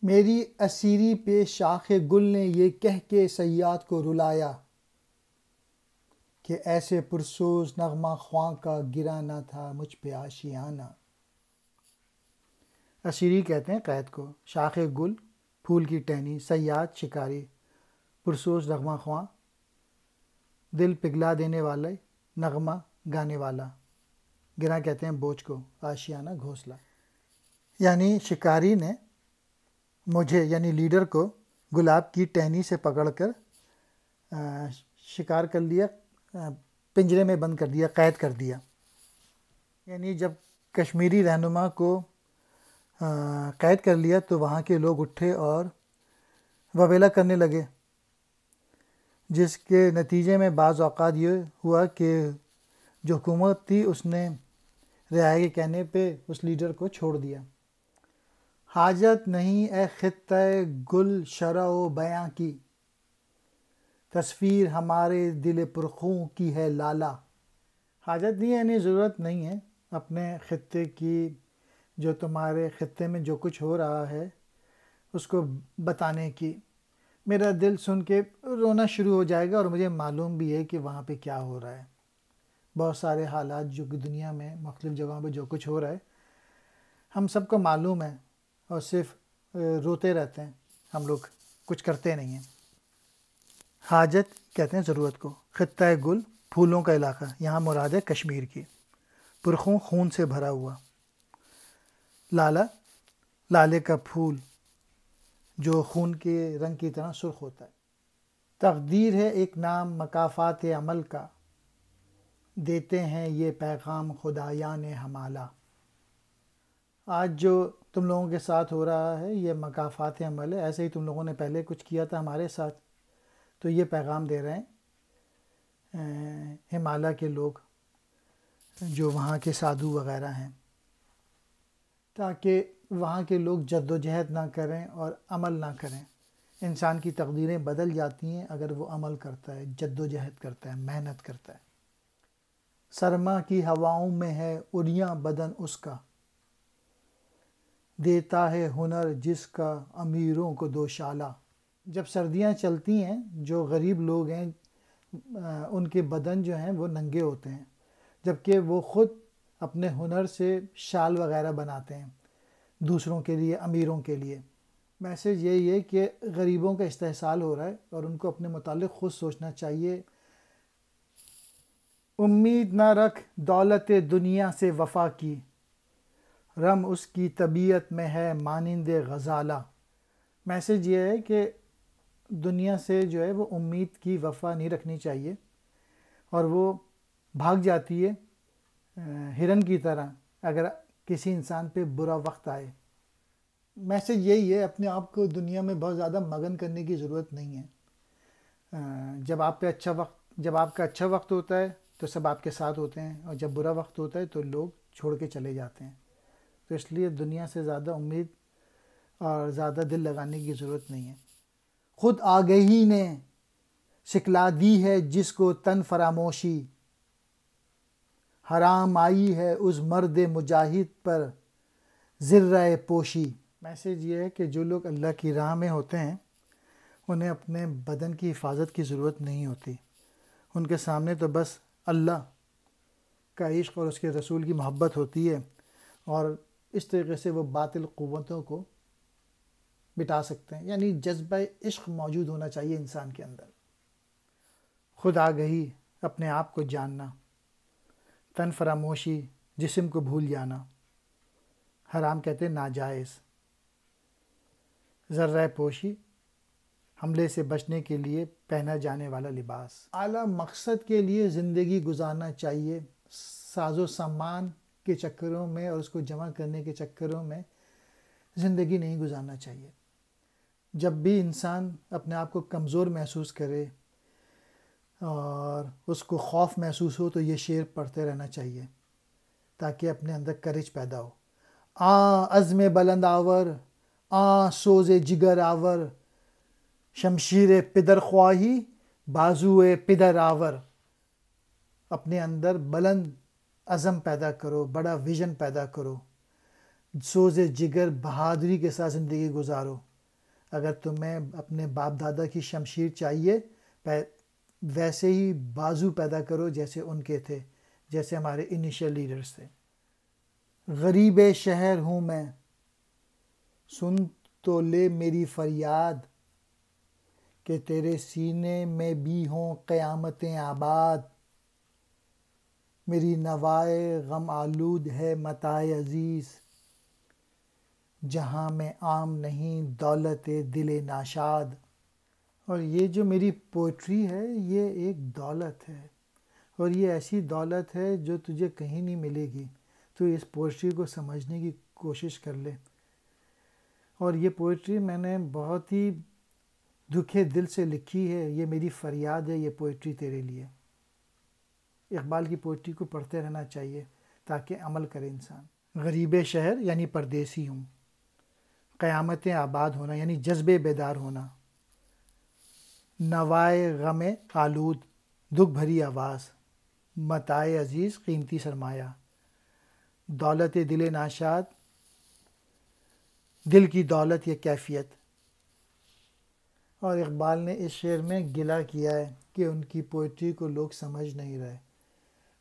میری اسیری پہ شاخ گل نے یہ کہہ کے صیاد کو رلایا کہ ایسے پرسوز نغمہ خواں کا گرا نہ تھا مجھ پہ آشیانہ۔ اسیری کہتے ہیں قید کو، شاخ گل پھول کی ٹہنی، صیاد شکاری، پرسوز نغمہ خواں دل پگھلا دینے والے، نغمہ گانے والا، گرا کہتے ہیں بوجھ کو، آشیانہ گھونسلہ۔ یعنی شکاری نے مجھے یعنی لیڈر کو گلاب کی ٹہنی سے پکڑ کر شکار کر لیا، پنجرے میں بند کر دیا، قید کر دیا۔ یعنی جب کشمیری رہنما کو قید کر لیا تو وہاں کے لوگ اٹھے اور وویلا کرنے لگے، جس کے نتیجے میں بعض اوقات یہ ہوا کہ جو حکومت تھی اس نے رہائی کے کہنے پہ اس لیڈر کو چھوڑ دیا۔ حاجت نہیں اے خطہ گل شرح و بیاں کی، تصویر ہمارے دل پرخوں کی ہے لالا۔ حاجت نہیں ہے یعنی ضرورت نہیں ہے اپنے خطے کی، جو تمہارے خطے میں جو کچھ ہو رہا ہے اس کو بتانے کی۔ میرا دل سن کے رونا شروع ہو جائے گا، اور مجھے معلوم بھی ہے کہ وہاں پہ کیا ہو رہا ہے۔ بہت سارے حالات جو کہ دنیا میں مختلف جگہوں پہ جو کچھ ہو رہا ہے ہم سب کو معلوم ہے، اور صرف روتے رہتے ہیں، ہم لوگ کچھ کرتے نہیں ہیں۔ حاجت کہتے ہیں ضرورت کو، خطہ گل پھولوں کا علاقہ، یہاں مراد ہے کشمیر کی، پرخوں خون سے بھرا ہوا، لالا لالے کا پھول جو خون کے رنگ کی طرح سرخ ہوتا ہے۔ تقدیر ہے ایک نام مکافات عمل کا، دیتے ہیں یہ پیغام خدایان ہمالا۔ آج جو تم لوگوں کے ساتھ ہو رہا ہے یہ مکافات عمل ہے، ایسے ہی تم لوگوں نے پہلے کچھ کیا تھا ہمارے ساتھ، تو یہ پیغام دے رہے ہیں ہمالا کے لوگ جو وہاں کے سادھو وغیرہ ہیں، تاکہ وہاں کے لوگ جد و جہد نہ کریں اور عمل نہ کریں۔ انسان کی تقدیریں بدل جاتی ہیں اگر وہ عمل کرتا ہے، جد و جہد کرتا ہے، محنت کرتا ہے۔ سرما کی ہواؤں میں ہے اڑیاں بدن اس کا، دیتا ہے ہنر جس کا امیروں کو دوشالہ۔ جب سردیاں چلتی ہیں جو غریب لوگ ہیں ان کے بدن جو ہیں وہ ننگے ہوتے ہیں، جبکہ وہ خود اپنے ہنر سے شال وغیرہ بناتے ہیں دوسروں کے لیے، امیروں کے لیے۔ میسج یہی ہے کہ غریبوں کا استحصال ہو رہا ہے اور ان کو اپنے متعلق خود سوچنا چاہیے۔ امید نہ رکھ دولت دنیا سے وفا کی، رم اس کی طبیعت میں ہے مانند غزالہ۔ میسج یہ ہے کہ دنیا سے جو ہے وہ امید کی وفا نہیں رکھنی چاہیے، اور وہ بھاگ جاتی ہے ہرن کی طرح اگر کسی انسان پہ برا وقت آئے۔ میسج یہی ہے، اپنے آپ کو دنیا میں بہت زیادہ مگن کرنے کی ضرورت نہیں ہے۔ جب آپ کا اچھا وقت ہوتا ہے تو سب آپ کے ساتھ ہوتے ہیں، اور جب برا وقت ہوتا ہے تو لوگ چھوڑ کے چلے جاتے ہیں۔ تو اس لیے دنیا سے زیادہ امید اور زیادہ دل لگانے کی ضرورت نہیں ہے۔ خود آگہی نے سکھلا دی ہے جس کو تن فراموشی، حرام آئی ہے اس مرد مجاہد پر ذرہ پوشی۔ میسج یہ ہے کہ جو لوگ اللہ کی راہ میں ہوتے ہیں انہیں اپنے بدن کی حفاظت کی ضرورت نہیں ہوتی، ان کے سامنے تو بس اللہ کا عشق اور اس کے رسول کی محبت ہوتی ہے، اور اس طریقے سے وہ باطل قوتوں کو مٹا سکتے ہیں۔ یعنی جذبہ عشق موجود ہونا چاہیے انسان کے اندر۔ خود آگہی اپنے آپ کو جاننا، تن فراموشی جسم کو بھول جانا، حرام کہتے ہیں ناجائز، ذرہ پوشی حملے سے بچنے کے لیے پہنا جانے والا لباس۔ اعلیٰ مقصد کے لیے زندگی گزارنا چاہیے، ساز و سامان کے چکروں میں اور اس کو جمع کرنے کے چکروں میں زندگی نہیں گزارنا چاہیے۔ جب بھی انسان اپنے آپ کو کمزور محسوس کرے اور اس کو خوف محسوس ہو تو یہ شعر پڑھتے رہنا چاہیے تاکہ اپنے اندر کرج پیدا ہو۔ عزم بلند آور، سوز جگر آور، شمشیر پدر خواہی بازو پدر آور۔ اپنے اندر بلند عزم پیدا کرو، بڑا ویژن پیدا کرو، سوز جگر بہادری کے ساتھ زندگی گزارو۔ اگر تمہیں اپنے باپ دادا کی شمشیر چاہیے ویسے ہی بازو پیدا کرو جیسے ان کے تھے، جیسے ہمارے انیشیل لیڈرز تھے۔ غریب شہر ہوں میں، سن تو لے میری فریاد، کہ تیرے سینے میں بھی ہوں قیامتیں آباد۔ میری نوائے غم آلود ہے متاع عزیز، جہاں میں عام نہیں دولت دل ناشاد۔ اور یہ جو میری پوئٹری ہے یہ ایک دولت ہے، اور یہ ایسی دولت ہے جو تجھے کہیں نہیں ملے گی۔ تو اس پوئٹری کو سمجھنے کی کوشش کر لے۔ اور یہ پوئٹری میں نے بہت ہی دکھے دل سے لکھی ہے، یہ میری فریاد ہے یہ پوئٹری تیرے لیے۔ اقبال کی پوئٹری کو پڑھتے رہنا چاہیے تاکہ عمل کرے انسان۔ غریب شہر یعنی پردیسی ہوں، قیامتیں آباد ہونا یعنی جذبے بیدار ہونا، نوائے غم آلود دکھ بھری آواز، متاع عزیز قیمتی سرمایہ، دولت دل ناشاد دل کی دولت یا کیفیت۔ اور اقبال نے اس شعر میں گلہ کیا ہے کہ ان کی پوئٹری کو لوگ سمجھ نہیں رہے۔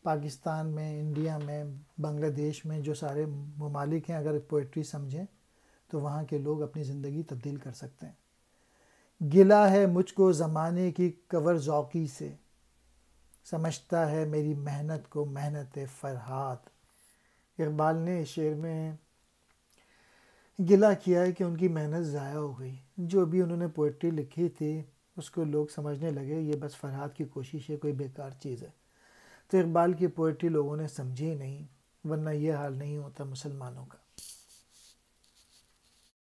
پاکستان میں، انڈیا میں، بنگلہ دیش میں جو سارے ممالک ہیں اگر پوئٹری سمجھیں تو وہاں کے لوگ اپنی زندگی تبدیل کر سکتے ہیں۔ گلہ ہے مجھ کو زمانے کی کور ذوقی سے، سمجھتا ہے میری محنت کو محنت فرحات۔ اقبال نے اس شعر میں گلہ کیا ہے کہ ان کی محنت ضائع ہو گئی، جو بھی انہوں نے پوئٹری لکھی تھی اس کو لوگ سمجھنے لگے یہ بس فرحات کی کوشش ہے، کوئی بیکار چیز ہے۔ تو اقبال کی پوئٹری لوگوں نے سمجھی نہیں، ورنہ یہ حال نہیں ہوتا مسلمانوں کا۔